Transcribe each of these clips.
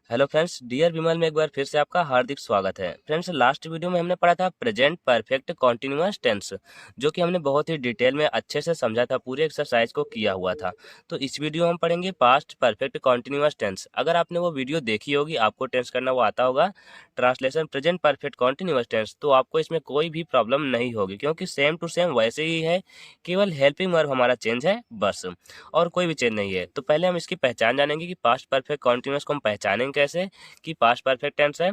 Hello friends, dear विमल में एक बार फिर से आपका हार्दिक स्वागत है। फ्रेंड्स, लास्ट वीडियो में हमने पढ़ा था प्रेजेंट परफेक्ट कॉन्टिन्यूअस टेंस, जो कि हमने बहुत ही डिटेल में अच्छे से समझा था, पूरे एक्सरसाइज को किया हुआ था। तो इस वीडियो में हम पढ़ेंगे पास्ट परफेक्ट कॉन्टिन्यूअस टेंस। अगर आपने वो वीडियो देखी होगी, आपको टेंस करना वो आता होगा, translation present perfect continuous tense, तो आपको इसमें कोई भी प्रॉब्लम नहीं होगी, क्योंकि सेम टू सेम वैसे ही है, केवल हेल्पिंग वर्ब हमारा चेंज है बस, और कोई भी चेंज नहीं है। तो पहले हम इसकी पहचान जानेंगे कि पास्ट परफेक्ट कॉन्टिन्यूअस को हम पहचानेंगे कैसे कि पास्ट परफेक्ट टेंस है,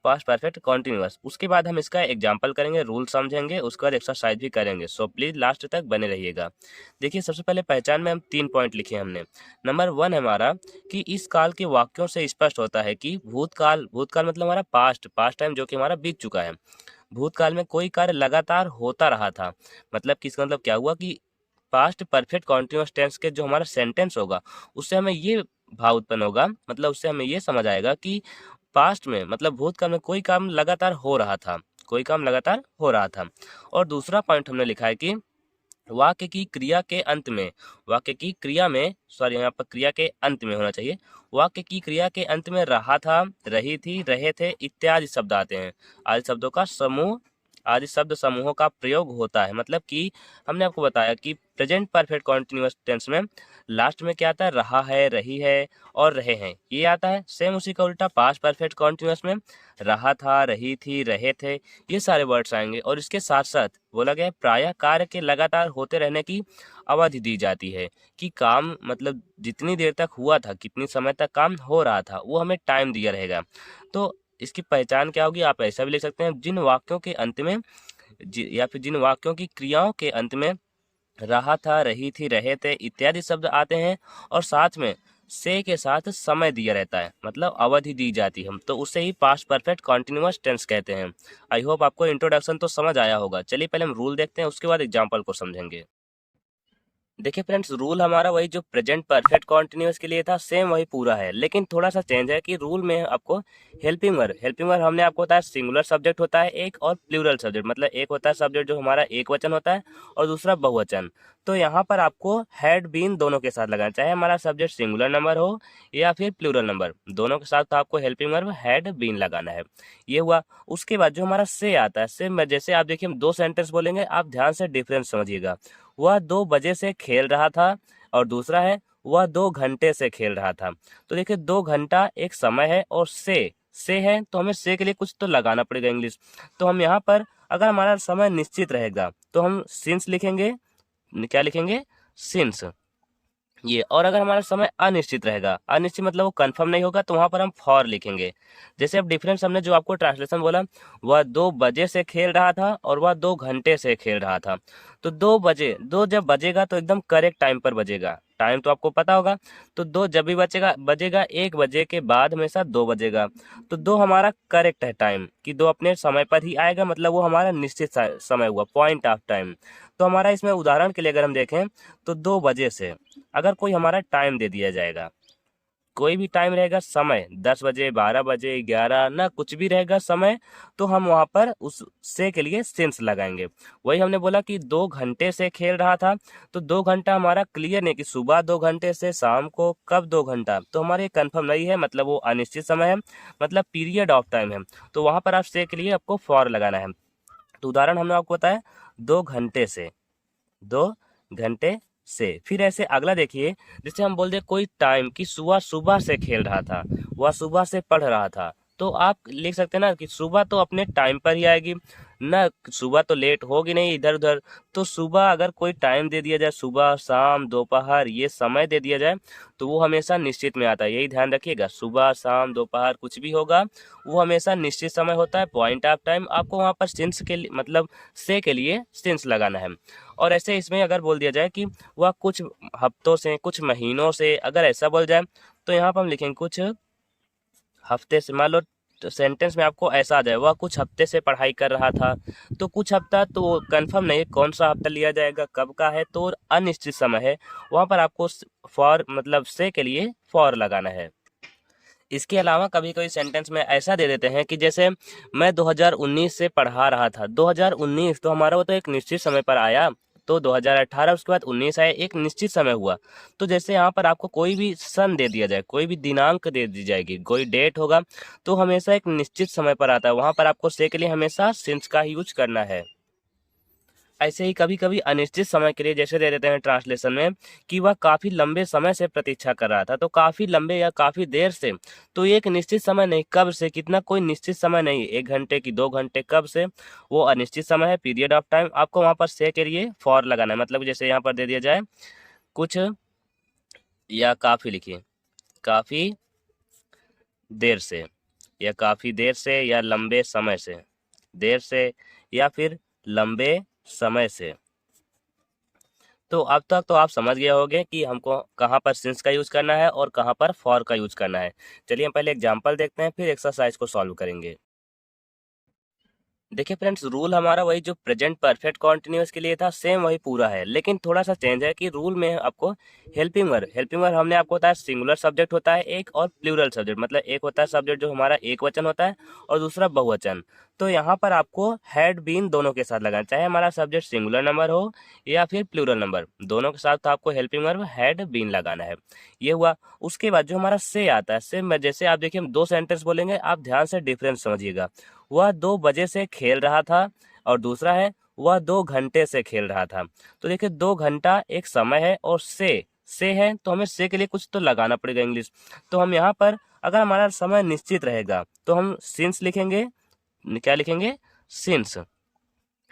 पास्ट परफेक्ट कॉन्टिन्यूअस। उसके बाद हम इसका एग्जांपल करेंगे, रूल समझेंगे, उसके बाद एक्सरसाइज भी करेंगे। सो प्लीज लास्ट तक बने रहिएगा। देखिए, सबसे पहले पहचान में हम 3 पॉइंट लिखे हमने। नंबर 1 हमारा कि इस काल के वाक्यों से स्पष्ट होता है कि भूतकाल, भूतकाल मतलब हमारा पास्ट टाइम जो कि हमारा बीत चुका है। भूतकाल में कोई कार्य लगातार होता रहा था। मतलब कि इसका मतलब क्या हुआ कि पास्ट परफेक्ट कॉन्टिन्यूअस टेंस के जो हमारा सेंटेंस होगा, उससे हमें ये भाव उत्पन्न होगा, मतलब उससे हमें ये समझ आएगा कि पास्ट में मतलब भूतकाल में कोई काम लगातार हो रहा था, कोई काम लगातार हो रहा था। और दूसरा पॉइंट हमने लिखा है कि वाक्य की क्रिया के अंत में, वाक्य की क्रिया में, सॉरी यहाँ पर क्रिया के अंत में होना चाहिए, वाक्य की क्रिया के अंत में रहा था, रही थी, रहे थे इत्यादि शब्द आते हैं। आदि शब्दों का समूह, आदि शब्द समूहों का प्रयोग होता है। मतलब कि हमने आपको बताया कि प्रेजेंट परफेक्ट कॉन्टिन्यूअस टेंस में लास्ट में क्या आता है, रहा है, रही है और रहे हैं, ये आता है। सेम उसी का उल्टा पास्ट परफेक्ट कॉन्टिन्यूअस में रहा था, रही थी, रहे थे, ये सारे वर्ड्स आएंगे। और इसके साथ साथ बोला गया है प्रायः कार्य के लगातार होते रहने की अवधि दी जाती है, कि काम मतलब जितनी देर तक हुआ था, कितनी समय तक काम हो रहा था, वो हमें टाइम दिया रहेगा। तो इसकी पहचान क्या होगी, आप ऐसा भी लिख सकते हैं, जिन वाक्यों के अंत में या फिर जिन वाक्यों की क्रियाओं के अंत में रहा था, रही थी, रहे थे इत्यादि शब्द आते हैं और साथ में से के साथ समय दिया रहता है, मतलब अवधि दी जाती है, तो उसे ही पास्ट परफेक्ट कॉन्टिन्यूअस टेंस कहते हैं। आई होप आपको इंट्रोडक्शन तो समझ आया होगा। चलिए पहले हम रूल देखते हैं, उसके बाद एग्जाम्पल को समझेंगे। देखिए फ्रेंड्स, रूल हमारा वही जो प्रेजेंट परफेक्ट कॉन्टिन्यूअस के लिए था, सेम वही पूरा है, लेकिन थोड़ा सा चेंज है कि रूल में आपको हेल्पिंग वर्ब हमने आपको बताया सिंगुलर सब्जेक्ट होता है एक, और प्लूरल सब्जेक्ट, मतलब एक होता है सब्जेक्ट जो हमारा एक वचन होता है और दूसरा बहुवचन। तो यहाँ पर आपको हैड बीन दोनों के साथ लगाना, चाहे हमारा सब्जेक्ट सिंगुलर नंबर हो या फिर प्लूरल नंबर, दोनों के साथ तो आपको हेल्पिंग वर्ब हैड बीन लगाना है। ये हुआ। उसके बाद जो हमारा से आता है, से में जैसे आप देखिए हम 2 सेंटेंस बोलेंगे, आप ध्यान से डिफरेंस समझिएगा। वह 2 बजे से खेल रहा था, और दूसरा है वह 2 घंटे से खेल रहा था। तो देखिए 2 घंटा एक समय है, और से है तो हमें से के लिए कुछ तो लगाना पड़ेगा इंग्लिश। तो हम यहाँ पर अगर हमारा समय निश्चित रहेगा तो हम सिंस लिखेंगे। क्या लिखेंगे? सिंस। ये, और अगर हमारा समय अनिश्चित रहेगा, अनिश्चित मतलब वो कंफर्म नहीं होगा, तो वहां पर हम फॉर लिखेंगे। जैसे अब डिफरेंस हमने जो आपको ट्रांसलेशन बोला, वह 2 बजे से खेल रहा था और वह 2 घंटे से खेल रहा था। तो 2 बजे, 2 जब बजेगा तो एकदम करेक्ट टाइम पर बजेगा, टाइम तो आपको पता होगा। तो 2 जब भी बचेगा बजेगा 1 बजे के बाद हमेशा 2 बजेगा। तो 2 हमारा करेक्ट है टाइम, कि 2 अपने समय पर ही आएगा, मतलब वो हमारा निश्चित समय हुआ, पॉइंट ऑफ टाइम। तो हमारा इसमें उदाहरण के लिए अगर हम देखें, तो 2 बजे से अगर कोई हमारा टाइम दे दिया जाएगा, कोई भी टाइम रहेगा, समय 10 बजे, 12 बजे, 11 ना, कुछ भी रहेगा समय, तो हम वहां पर उस से के लिए सिंस लगाएंगे। वही हमने बोला कि 2 घंटे से खेल रहा था, तो 2 घंटा हमारा क्लियर नहीं कि सुबह 2 घंटे से शाम को कब 2 घंटा, तो हमारे कंफर्म नहीं है, मतलब वो अनिश्चित समय है, मतलब पीरियड ऑफ टाइम है। तो वहां पर आप से के लिए आपको फॉर लगाना है। तो उदाहरण हमने आपको बताया 2 घंटे से, 2 घंटे से। फिर ऐसे अगला देखिए, जैसे हम बोल दे कोई टाइम कि सुबह सुबह से खेल रहा था, वह सुबह से पढ़ रहा था, तो आप लिख सकते हैं ना कि सुबह तो अपने टाइम पर ही आएगी ना, सुबह तो लेट होगी नहीं इधर उधर। तो सुबह अगर कोई टाइम दे दिया जाए, सुबह, शाम, दोपहर, ये समय दे दिया जाए, तो वो हमेशा निश्चित में आता है। यही ध्यान रखिएगा, सुबह, शाम, दोपहर कुछ भी होगा, वो हमेशा निश्चित समय होता है, पॉइंट ऑफ टाइम। आपको वहां पर सिंस के लिए, मतलब से के लिए सिंस लगाना है। और ऐसे इसमें अगर बोल दिया जाए कि वह कुछ हफ्तों से, कुछ महीनों से, अगर ऐसा बोल जाए, तो यहाँ पर हम लिखेंगे कुछ हफ्ते से। मान लो सेंटेंस में आपको ऐसा आ जाए, वह कुछ हफ्ते से पढ़ाई कर रहा था, तो कुछ हफ्ता तो कंफर्म नहीं है कौन सा हफ्ता लिया जाएगा, कब का है, तो अनिश्चित समय है, वहां पर आपको फॉर मतलब से के लिए फॉर लगाना है। इसके अलावा कभी कभी सेंटेंस में ऐसा दे देते हैं कि जैसे मैं 2019 से पढ़ा रहा था, 2019 तो हमारा वो तो एक निश्चित समय पर आया, तो 2018 उसके बाद 19 आया, एक निश्चित समय हुआ। तो जैसे यहाँ पर आपको कोई भी सन दे दिया जाए, कोई भी दिनांक दे दी जाएगी, कोई डेट होगा, तो हमेशा एक निश्चित समय पर आता है, वहां पर आपको से के लिए हमेशा सिंस का यूज करना है। ऐसे ही कभी कभी अनिश्चित समय के लिए जैसे दे देते हैं ट्रांसलेशन में कि वह काफी लंबे समय से प्रतीक्षा कर रहा था, तो काफी लंबे या काफी देर से, तो ये एक निश्चित समय नहीं, कब से, कितना, कोई निश्चित समय नहीं, 1 घंटे की 2 घंटे, कब से, वो अनिश्चित समय है, पीरियड ऑफ टाइम। आपको वहां पर से के लिए फॉर लगाना है, मतलब जैसे यहाँ पर दे दिया जाए कुछ या काफी, लिखिए काफी देर से, या काफी देर से, या लंबे समय से, देर से या फिर लंबे समय से। तो अब तक तो आप समझ गए होंगे कि हमको कहाँ पर सिंस का यूज करना है और कहाँ पर फॉर का यूज करना है। चलिए हम पहले एग्जांपल देखते हैं, फिर एक्सरसाइज को सॉल्व करेंगे। देखिए फ्रेंड्स, रूल हमारा वही जो प्रेजेंट परफेक्ट कॉन्टिन्यूअस के लिए था, सेम वही पूरा है, लेकिन थोड़ा सा चेंज है कि रूल में आपको हेल्पिंग वर्ब हमने आपको बताया सिंगुलर सब्जेक्ट होता है एक, और प्लूरल सब्जेक्ट, मतलब एक होता है सब्जेक्ट जो हमारा एक वचन होता है और दूसरा बहुवचन। तो यहाँ पर आपको हैड बीन दोनों के साथ लगाना, चाहे हमारा सब्जेक्ट सिंगुलर नंबर हो या फिर प्लूरल नंबर, दोनों के साथ तो आपको हेल्पिंग वर्ब हैड बीन लगाना है। ये हुआ। उसके बाद जो हमारा से आता है, से में जैसे आप देखिए हम 2 सेंटेंस बोलेंगे, आप ध्यान से डिफरेंस समझिएगा। वह 2 बजे से खेल रहा था, और दूसरा है वह 2 घंटे से खेल रहा था। तो देखिए 2 घंटा एक समय है, और से है तो हमें से के लिए कुछ तो लगाना पड़ेगा इंग्लिश। तो हम यहाँ पर अगर हमारा समय निश्चित रहेगा तो हम सिंस लिखेंगे, क्या लिखेंगे, सिंस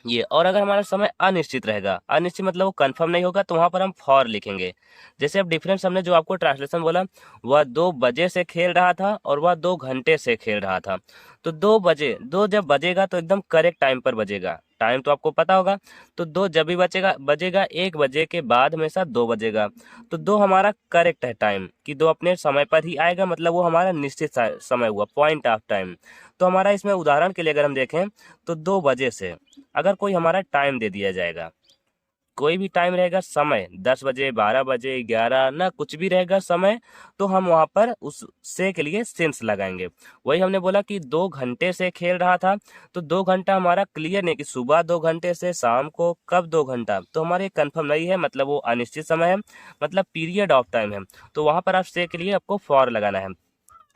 ये। और अगर हमारा समय अनिश्चित रहेगा, अनिश्चित मतलब वो कंफर्म नहीं होगा, तो वहां पर हम फॉर लिखेंगे। जैसे अब डिफरेंस हमने जो आपको ट्रांसलेशन बोला, वह 2 बजे से खेल रहा था और वह 2 घंटे से खेल रहा था। तो 2 बजे, 2 जब बजेगा तो एकदम करेक्ट टाइम पर बजेगा, टाइम तो आपको पता होगा। तो 2 जब भी बचेगा बजेगा, 1 बजे के बाद हमेशा 2 बजेगा। तो 2 हमारा करेक्ट है टाइम, कि 2 अपने समय पर ही आएगा, मतलब वो हमारा निश्चित समय हुआ, पॉइंट ऑफ टाइम। तो हमारा इसमें उदाहरण के लिए अगर हम देखें तो 2 बजे से अगर कोई हमारा टाइम दे दिया जाएगा, कोई भी टाइम रहेगा, समय 10 बजे, 12 बजे, 11 ना, कुछ भी रहेगा समय, तो हम वहां पर उस से के लिए सिंस लगाएंगे। वही हमने बोला कि 2 घंटे से खेल रहा था, तो 2 घंटा हमारा क्लियर नहीं कि सुबह 2 घंटे से शाम को कब 2 घंटा, तो हमारे कंफर्म नहीं है, मतलब वो अनिश्चित समय है, मतलब पीरियड ऑफ टाइम है। तो वहां पर आप से के लिए आपको फॉर लगाना है।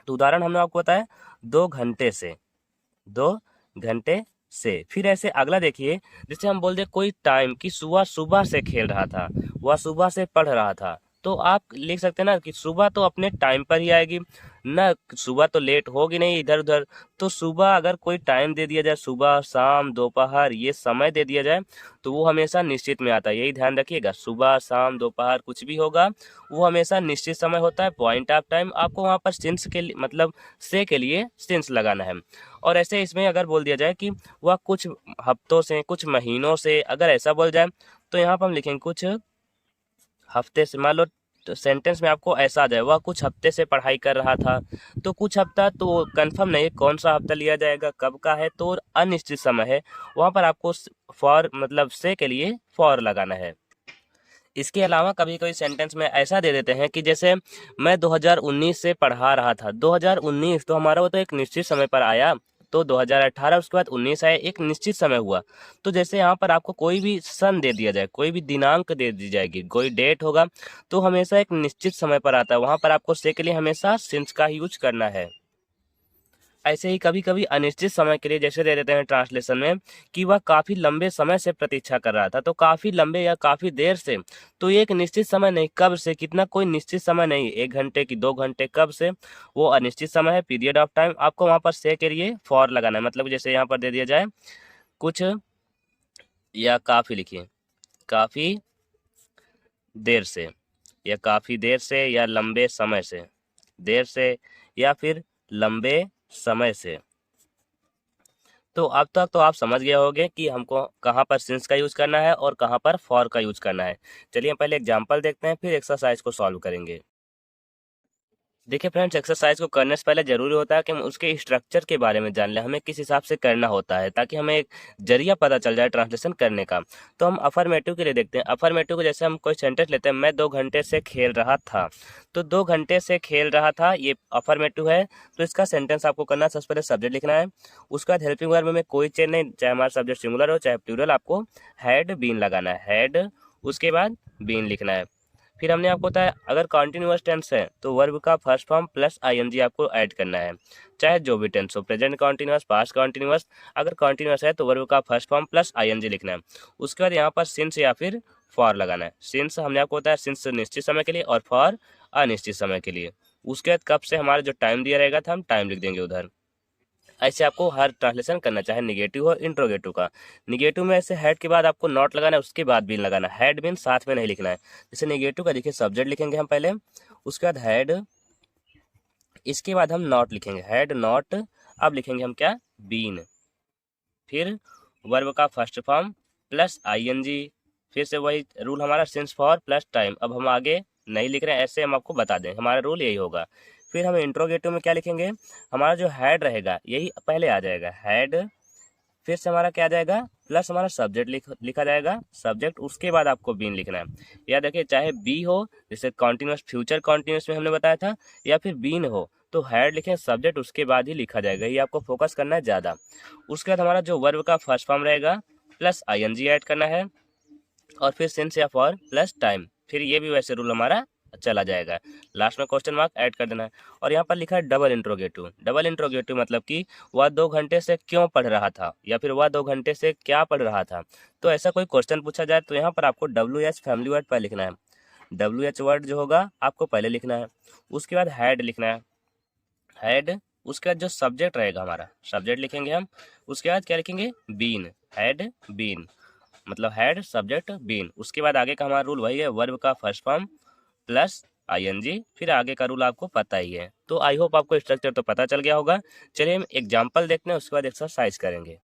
तो उदाहरण हमने आपको बताया 2 घंटे से, 2 घंटे से। फिर ऐसे अगला देखिए, जैसे हम बोल दे कोई टाइम कि सुबह सुबह से खेल रहा था, वह सुबह से पढ़ रहा था, तो आप लिख सकते हैं ना कि सुबह तो अपने टाइम पर ही आएगी ना, सुबह तो लेट होगी नहीं इधर उधर। तो सुबह अगर कोई टाइम दे दिया जाए, सुबह शाम दोपहर ये समय दे दिया जाए, तो वो हमेशा निश्चित में आता है, यही ध्यान रखिएगा। सुबह शाम दोपहर कुछ भी होगा, वो हमेशा निश्चित समय होता है, पॉइंट ऑफ टाइम। आपको वहां पर सिंस के लिए, मतलब से के लिए सिंस लगाना है। और ऐसे इसमें अगर बोल दिया जाए कि वह कुछ हफ्तों से, कुछ महीनों से, अगर ऐसा बोल जाए, तो यहाँ पर हम लिखेंगे कुछ हफ्ते से। मान लो तो सेंटेंस में आपको ऐसा आ जाए वह कुछ हफ्ते से पढ़ाई कर रहा था, तो कुछ हफ्ता तो कंफर्म नहीं है कौन सा हफ्ता लिया जाएगा, कब का है, तो अनिश्चित समय है, वहां पर आपको फॉर, मतलब से के लिए फॉर लगाना है। इसके अलावा कभी कभी सेंटेंस में ऐसा दे देते हैं कि जैसे मैं 2019 से पढ़ा रहा था, 2019 तो हमारा वो तो एक निश्चित समय पर आया, तो 2018 उसके बाद 19 आया, एक निश्चित समय हुआ। तो जैसे यहाँ पर आपको कोई भी सन दे दिया जाए, कोई भी दिनांक दे दी जाएगी, कोई डेट होगा, तो हमेशा एक निश्चित समय पर आता है, वहां पर आपको से के लिए हमेशा सिंस का यूज करना है। ऐसे ही कभी कभी अनिश्चित समय के लिए जैसे दे देते हैं ट्रांसलेशन में कि वह काफी लंबे समय से प्रतीक्षा कर रहा था, तो काफी लंबे या काफी देर से, तो ये एक निश्चित समय नहीं, कब से, कितना, कोई निश्चित समय नहीं, 1 घंटे की 2 घंटे, कब से, वो अनिश्चित समय है, पीरियड ऑफ टाइम। आपको वहां पर से के लिए फॉर लगाना है, मतलब जैसे यहाँ पर दे दिया जाए कुछ या काफी, लिखिए काफी देर से, या काफी देर से, या लंबे समय से, देर से या फिर लंबे समय से। तो अब तक तो आप समझ गए होंगे कि हमको कहाँ पर सिंस का यूज करना है और कहाँ पर फॉर का यूज करना है। चलिए हम पहले एग्जांपल देखते हैं, फिर एक्सरसाइज को सॉल्व करेंगे। देखिए फ्रेंड्स, एक्सरसाइज को करने से पहले ज़रूरी होता है कि हम उसके स्ट्रक्चर के बारे में जान लें, हमें किस हिसाब से करना होता है, ताकि हमें एक जरिया पता चल जाए ट्रांसलेशन करने का। तो हम अफर्मेटिव के लिए देखते हैं। अफर्मेटिव को जैसे हम कोई सेंटेंस लेते हैं, मैं 2 घंटे से खेल रहा था, तो 2 घंटे से खेल रहा था ये अफर्मेटिव है। तो इसका सेंटेंस आपको करना है, सबसे पहले सब्जेक्ट लिखना है, उसके बाद हेल्पिंग वर्ब में कोई चेंज नहीं, चाहे हमारा सब्जेक्ट सिंगुलर हो चाहे प्लूरल, आपको हैड बीन लगाना है, हैड उसके बाद बीन लिखना है। फिर हमने आपको बताया अगर कॉन्टिन्यूअस टेंस है तो वर्ब का फर्स्ट फॉर्म प्लस आईएनजी आपको ऐड करना है, चाहे जो भी टेंस हो, प्रेजेंट कॉन्टिन्यूअस, पास्ट कॉन्टिन्यूअस। अगर कॉन्टिन्यूअस है तो वर्ब का फर्स्ट फॉर्म प्लस आईएनजी लिखना है। उसके बाद यहाँ पर सिंस या फिर फॉर लगाना है। सिंस हमने आपको बताया सिंस निश्चित समय के लिए और फॉर अनिश्चित समय के लिए। उसके बाद कब से हमारा जो टाइम दिया रहेगा था हम टाइम लिख देंगे उधर। ऐसे आपको हर ट्रांसलेशन करना, चाहे निगेटिव हो इंट्रोगेटिव का। निगेटिव में ऐसे हेड के बाद आपको नॉट लगाना है, उसके बाद बीन लगाना है, हेड बीन साथ में नहीं लिखना है। जैसे निगेटिव का देखिए सब्जेक्ट लिखेंगे हम पहले, उसके बाद हेड, इसके बाद हम नॉट लिखेंगे, हेड नॉट, अब लिखेंगे हम क्या, बीन। फिर वर्ब का फर्स्ट फॉर्म प्लस आईएनजी, फिर से वही रूल हमारा सिंस फॉर प्लस टाइम। अब हम आगे नहीं लिख रहे हैं, ऐसे हम आपको बता दें, हमारा रूल यही होगा। फिर हम इंट्रोगेटिव में क्या लिखेंगे, हमारा जो हेड रहेगा यही पहले आ जाएगा, हेड, फिर से हमारा क्या आ जाएगा, प्लस हमारा सब्जेक्ट लिखा जाएगा, सब्जेक्ट, उसके बाद आपको बीन लिखना है। या देखिए चाहे बी हो, जैसे कॉन्टिन्यूस फ्यूचर कॉन्टिन्यूस में हमने बताया था, या फिर बीन हो तो हेड लिखें, सब्जेक्ट उसके बाद ही लिखा जाएगा, ये आपको फोकस करना है ज़्यादा। उसके बाद हमारा जो वर्ब का फर्स्ट फॉर्म रहेगा प्लस आईएनजी ऐड करना है, और फिर सिंस या फॉर प्लस टाइम, फिर ये भी वैसे रूल हमारा चला जाएगा। लास्ट में क्वेश्चन मार्क ऐड कर देना है। और यहाँ पर लिखा है डबल इंट्रोगेटिव। डबल इंट्रोगेटिव मतलब कि वह 2 घंटे से क्यों पढ़ रहा था, या फिर वह 2 घंटे से क्या पढ़ रहा था। तो ऐसा कोई क्वेश्चन पूछा जाए तो यहाँ पर आपको WH फैमिली वर्ड पहले लिखना है, WH वर्ड जो होगा आपको पहले लिखना है। उसके बाद हैड लिखना है, हैड, उसके बाद जो सब्जेक्ट रहेगा हमारा सब्जेक्ट लिखेंगे हम। उसके बाद क्या लिखेंगे, बीन, हैड बीन, मतलब हेड सब्जेक्ट बीन। उसके बाद आगे का हमारा रूल वही है, वर्ब का फर्स्ट फॉर्म प्लस आईएनजी, फिर आगे का रूल आपको पता ही है। तो आई होप आपको स्ट्रक्चर तो पता चल गया होगा। चलिए हम एग्जांपल देखते हैं, उसके बाद एक्सरसाइज करेंगे।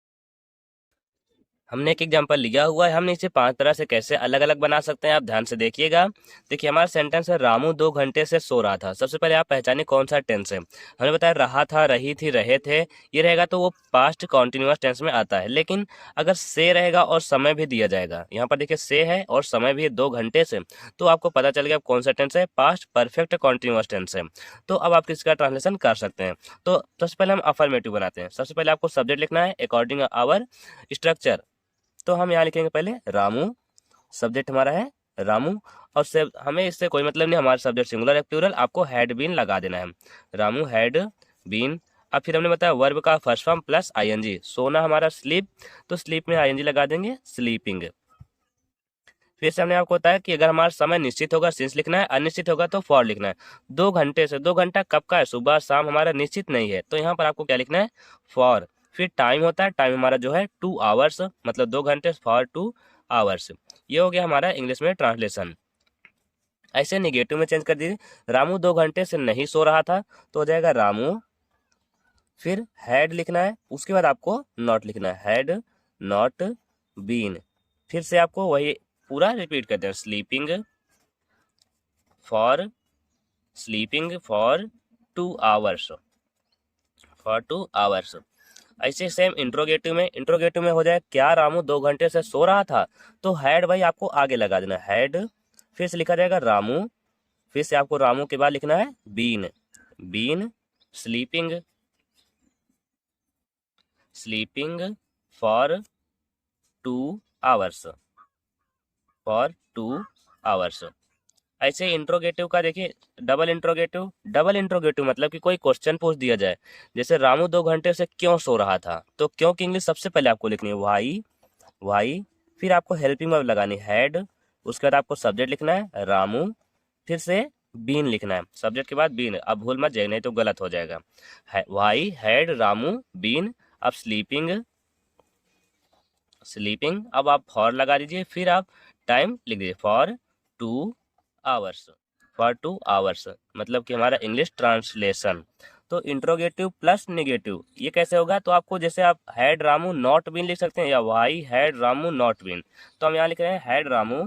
हमने एक एग्जांपल लिया हुआ है, हमने इसे 5 तरह से कैसे अलग अलग बना सकते हैं, आप ध्यान से देखिएगा। देखिए हमारा सेंटेंस है रामू 2 घंटे से सो रहा था। सबसे पहले आप पहचानिए कौन सा टेंस है। हमने बताया रहा था, रही थी, रहे थे, ये रहेगा तो वो पास्ट कॉन्टिन्यूअस टेंस में आता है। लेकिन अगर से रहेगा और समय भी दिया जाएगा, यहाँ पर देखिए से है और समय भी है 2 घंटे से, तो आपको पता चल गया कौन सा टेंस है, पास्ट परफेक्ट कॉन्टिन्यूअस टेंस है। तो अब आप इसका ट्रांसलेशन कर सकते हैं। तो सबसे पहले हम अफर्मेटिव बनाते हैं। सबसे पहले आपको सब्जेक्ट लिखना है अकॉर्डिंग आवर स्ट्रक्चर। तो हम यहाँ लिखेंगे पहले रामू, सब्जेक्ट हमारा है रामू, और से हमें इससे कोई मतलब नहीं, हमारा सब्जेक्ट सिंगुलर है प्लूरल, आपको हैड बीन लगा देना है, रामू हैड बीन। अब फिर हमने बताया वर्ब का फर्स्ट फॉर्म प्लस आईएनजी, सोना हमारा स्लीप, तो स्लीप में आईएनजी लगा देंगे, स्लीपिंग। फिर से हमने आपको बताया कि अगर हमारा समय निश्चित होगा सिंस लिखना है, अनिश्चित होगा तो फॉर लिखना है। 2 घंटे से, 2 घंटा कब का है, सुबह शाम, हमारा निश्चित नहीं है, तो यहाँ पर आपको क्या लिखना है, फॉर। फिर टाइम होता है, टाइम हमारा जो है 2 आवर्स, मतलब 2 घंटे फॉर 2 आवर्स। ये हो गया हमारा इंग्लिश में ट्रांसलेशन। ऐसे निगेटिव में चेंज कर दीजिए, रामू 2 घंटे से नहीं सो रहा था, तो हो जाएगा रामू, फिर हैड लिखना है, उसके बाद आपको नॉट लिखना है, हैड नॉट बीन। फिर से आपको वही पूरा रिपीट करते हैं, sleeping for 2 hours, for 2 hours. ऐसे सेम इंट्रोगेटिव में हो जाए, क्या रामू 2 घंटे से सो रहा था, तो हैड भाई आपको आगे लगा देना, हैड, फिर से लिखा जाएगा रामू, फिर से आपको रामू के बाद लिखना है been, been sleeping for 2 hours, for 2 hours. ऐसे इंट्रोगेटिव का देखिए डबल इंट्रोगेटिव मतलब कि कोई क्वेश्चन पूछ दिया जाए, जैसे रामू 2 घंटे से क्यों सो रहा था, तो क्यों की इंग्लिश सबसे पहले आपको लिखनी है वाई, फिर आपको हेल्पिंग वर्ब लगानी हैड, उसके बाद आपको सब्जेक्ट लिखना है रामू, फिर से बीन लिखना है, सब्जेक्ट के बाद बीन। अब भूल मत जाए नहीं तो गलत हो जाएगा, वाई हैड रामू बीन। अब स्लीपिंग, अब आप फॉर लगा दीजिए, फिर आप टाइम लिख दीजिए, फॉर 2 आवर्स, फॉर 2 आवर्स, मतलब कि हमारा इंग्लिश ट्रांसलेशन। तो इंट्रोगेटिव प्लस निगेटिव ये कैसे होगा, तो आपको जैसे आप हैड रामू नॉट बीन लिख सकते हैं, या why had Ramu not been. तो हम यहाँ लिख रहे हैं हैड रामू,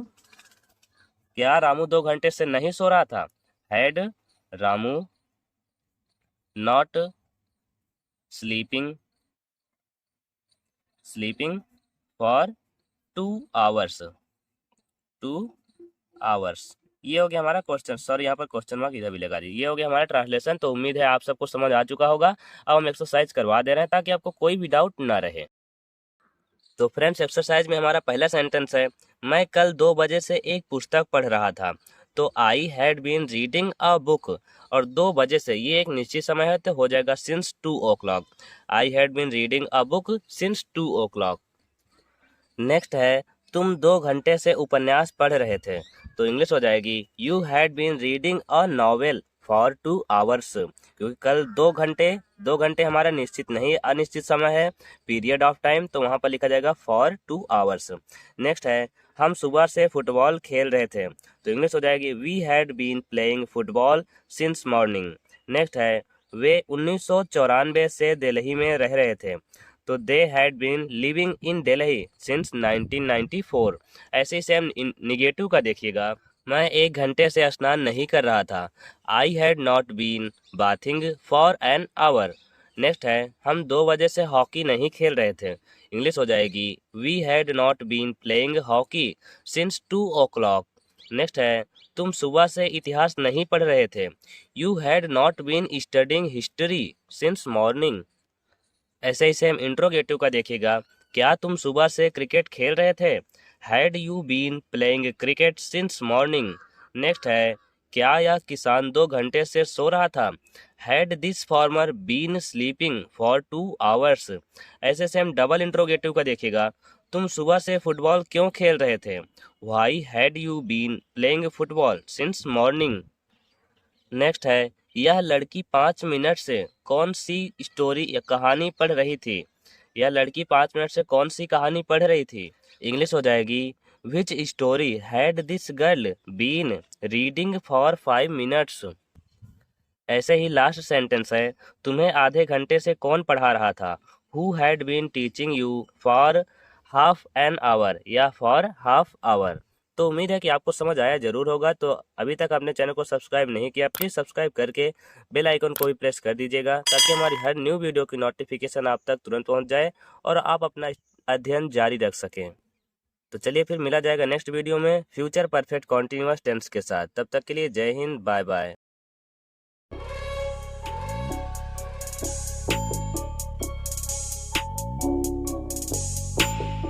क्या रामू 2 घंटे से नहीं सो रहा था, had Ramu not sleeping for 2 hours. 2 hours, ये हो गया हमारा क्वेश्चन। सॉरी, यहाँ पर क्वेश्चन मार्क इधर भी लगा दी। ये हो गया हमारा ट्रांसलेशन। तो उम्मीद है आप सबको समझ आ चुका होगा। अब हम एक्सरसाइज करवा दे रहे हैं ताकि आपको कोई भी डाउट ना रहे। तो फ्रेंड्स, एक्सरसाइज में हमारा पहला सेंटेंस है, मैं कल 2 बजे से एक पुस्तक पढ़ रहा था। तो I had been reading a book, और 2 बजे से ये एक निश्चित समय है तो हो जाएगा since 2 o'clock। I had been reading a book since 2 o'clock। Next है, तुम 2 घंटे से उपन्यास पढ़ रहे थे। तो इंग्लिश हो जाएगी, you had been reading a novel for 2 hours. क्योंकि कल 2 घंटे हमारा निश्चित नहीं अनिश्चित समय है, पीरियड ऑफ टाइम, तो वहाँ पर लिखा जाएगा फॉर 2 आवर्स। नेक्स्ट है, हम सुबह से फुटबॉल खेल रहे थे। तो इंग्लिश हो जाएगी, we had been playing football since morning. Next है, वे 1994 से दिल्ली में रह रहे थे। तो they had been living in Delhi since 1994। ऐसे ही सेम निगेटिव का देखिएगा, मैं 1 घंटे से स्नान नहीं कर रहा था। I had not been bathing for an hour. Next है, हम 2 बजे से हॉकी नहीं खेल रहे थे। इंग्लिश हो जाएगी, we had not been playing hockey since 2 o'clock। Next है, तुम सुबह से इतिहास नहीं पढ़ रहे थे। You had not been studying history since morning. ऐसे ही सेम इंट्रोगेटिव का देखिएगा, क्या तुम सुबह से क्रिकेट खेल रहे थे। Had you been playing cricket since morning. Next है, क्या यह किसान 2 घंटे से सो रहा था। Had this farmer been sleeping for 2 hours. ऐसे सेम डबल इंट्रोगेटिव का देखिएगा, तुम सुबह से फुटबॉल क्यों खेल रहे थे। Why had you been playing football since morning. Next है, यह लड़की 5 मिनट से कौन सी स्टोरी या कहानी पढ़ रही थी। यह लड़की 5 मिनट से कौन सी कहानी पढ़ रही थी। इंग्लिश हो जाएगी, which story had this girl been reading for 5 minutes. ऐसे ही लास्ट सेंटेंस है, तुम्हें आधे घंटे से कौन पढ़ा रहा था। Who had been teaching you for half an hour या फॉर हाफ आवर। तो उम्मीद है कि आपको समझ आया जरूर होगा। तो अभी तक आपने चैनल को सब्सक्राइब नहीं किया, प्लीज़ सब्सक्राइब करके बेल आइकन को भी प्रेस कर दीजिएगा ताकि हमारी हर न्यू वीडियो की नोटिफिकेशन आप तक तुरंत पहुंच जाए और आप अपना अध्ययन जारी रख सकें। तो चलिए फिर मिला जाएगा नेक्स्ट वीडियो में फ्यूचर परफेक्ट कॉन्टिन्यूअस टेंस के साथ। तब तक के लिए जय हिंद, बाय बाय।